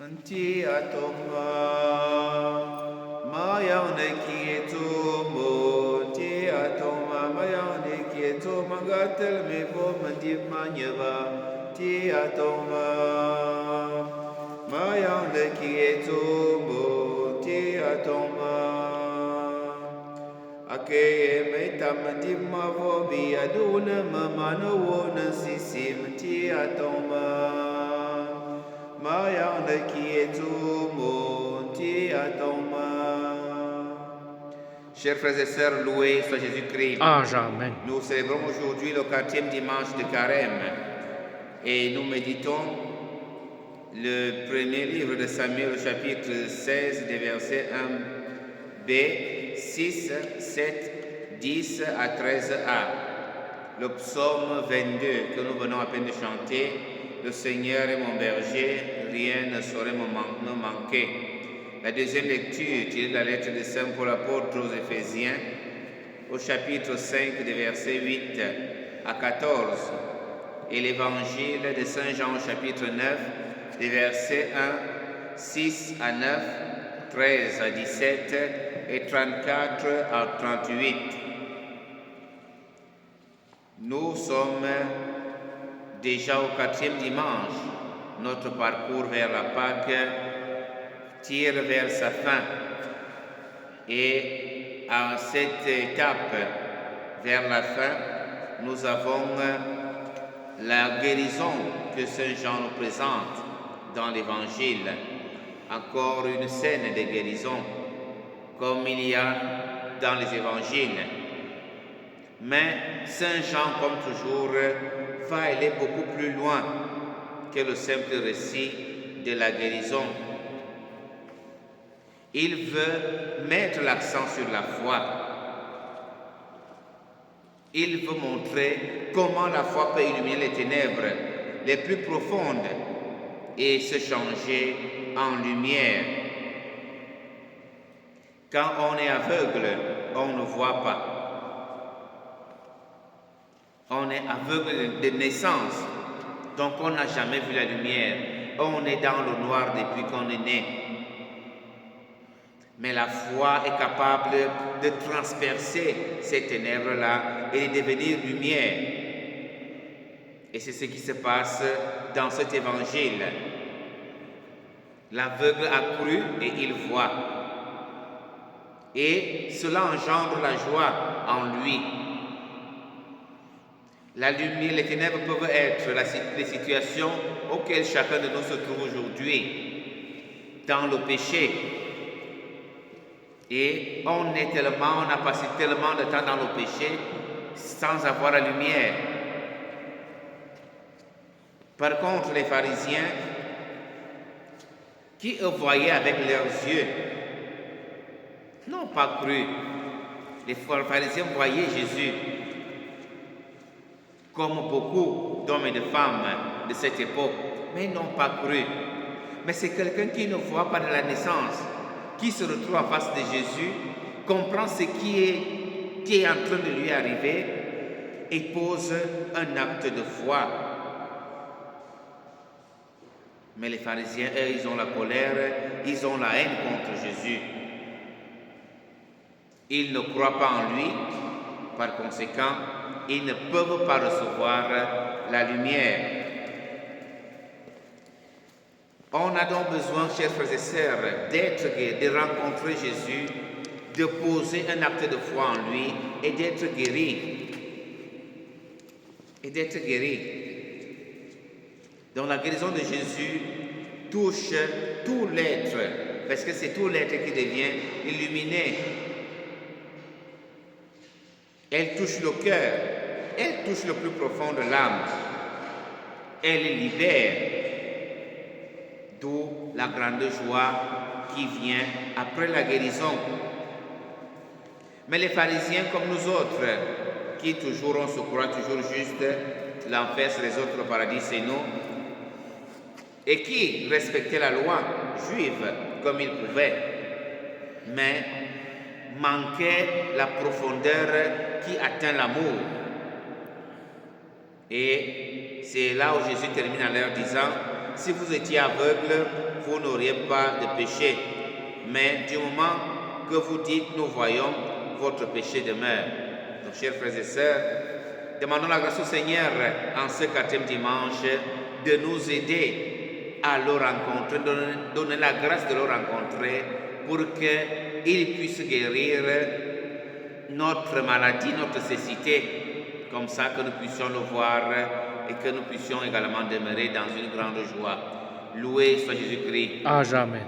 Anti atonga mayane kietumo ti atoma mayane kieto magatel me vo mandi manyeva ti atoma mayane kietumo ti atoma akeye meta mandi mavo bi aduna mamano wona sisim ti atoma Mayane kietumo ti atoma. Chers frères et sœurs, loué soit Jésus-Christ. Amen. Nous célébrons aujourd'hui le 4e dimanche de Carême et nous méditons le premier livre de Samuel, chapitre 16, des versets 1b, 6, 7, 10 à 13a. Le psaume 22 que nous venons à peine de chanter. Le Seigneur est mon berger, rien ne saurait me manquer. La deuxième lecture tirée de la lettre de Saint Paul apôtre aux Éphésiens, au chapitre 5, des versets 8 à 14, et l'évangile de Saint Jean, au chapitre 9, des versets 1, 6 à 9, 13 à 17 et 34 à 38. Nous sommes déjà au 4e dimanche. Notre parcours vers la Pâque tire vers sa fin. Et à cette étape vers la fin, nous avons la guérison que Saint Jean nous présente dans l'Évangile. Encore une scène de guérison, comme il y a dans les Évangiles. Mais Saint Jean, comme toujours, va aller beaucoup plus loin que le simple récit de la guérison. Il veut mettre l'accent sur la foi. Il veut montrer comment la foi peut illuminer les ténèbres les plus profondes et se changer en lumière. Quand on est aveugle, on ne voit pas. On est aveugle de naissance, donc on n'a jamais vu la lumière. On est dans le noir depuis qu'on est né. Mais la foi est capable de transpercer ces ténèbres-là et de devenir lumière. Et c'est ce qui se passe dans cet évangile. L'aveugle a cru et il voit. Et cela engendre la joie en lui. La lumière, les ténèbres peuvent être les situations auxquelles chacun de nous se trouve aujourd'hui, dans le péché. Et on a passé tellement de temps dans le péché sans avoir la lumière. Par contre, les pharisiens, qui eux voyaient avec leurs yeux, n'ont pas cru. Les pharisiens voyaient Jésus, comme beaucoup d'hommes et de femmes de cette époque, mais ils n'ont pas cru. Mais c'est quelqu'un qui ne voit pas de la naissance, qui se retrouve en face de Jésus, comprend ce qui est en train de lui arriver et pose un acte de foi. Mais les pharisiens, eux, ils ont la colère, ils ont la haine contre Jésus. Ils ne croient pas en lui, par conséquent, ils ne peuvent pas recevoir la lumière. On a donc besoin, chers frères et sœurs, de rencontrer Jésus, de poser un acte de foi en lui et d'être guéri. Donc la guérison de Jésus touche tout l'être, parce que c'est tout l'être qui devient illuminé. Elle touche le cœur, elle touche le plus profond de l'âme, elle libère, d'où la grande joie qui vient après la guérison. Mais les pharisiens comme nous autres, qui toujours on se croit toujours juste, l'enfer c'est les autres, le paradis c'est nous, et qui respectaient la loi juive comme ils pouvaient, mais manquaient la profondeur qui atteint l'amour. Et c'est là où Jésus termine en leur disant, si vous étiez aveugle, vous n'auriez pas de péché. Mais du moment que vous dites nous voyons, votre péché demeure. Donc, chers frères et sœurs, demandons la grâce au Seigneur en ce 4e dimanche de nous aider à le rencontrer, donner la grâce de le rencontrer pour qu'il puisse guérir notre maladie, notre cécité, comme ça que nous puissions le voir et que nous puissions également demeurer dans une grande joie. Loué soit Jésus-Christ. À jamais.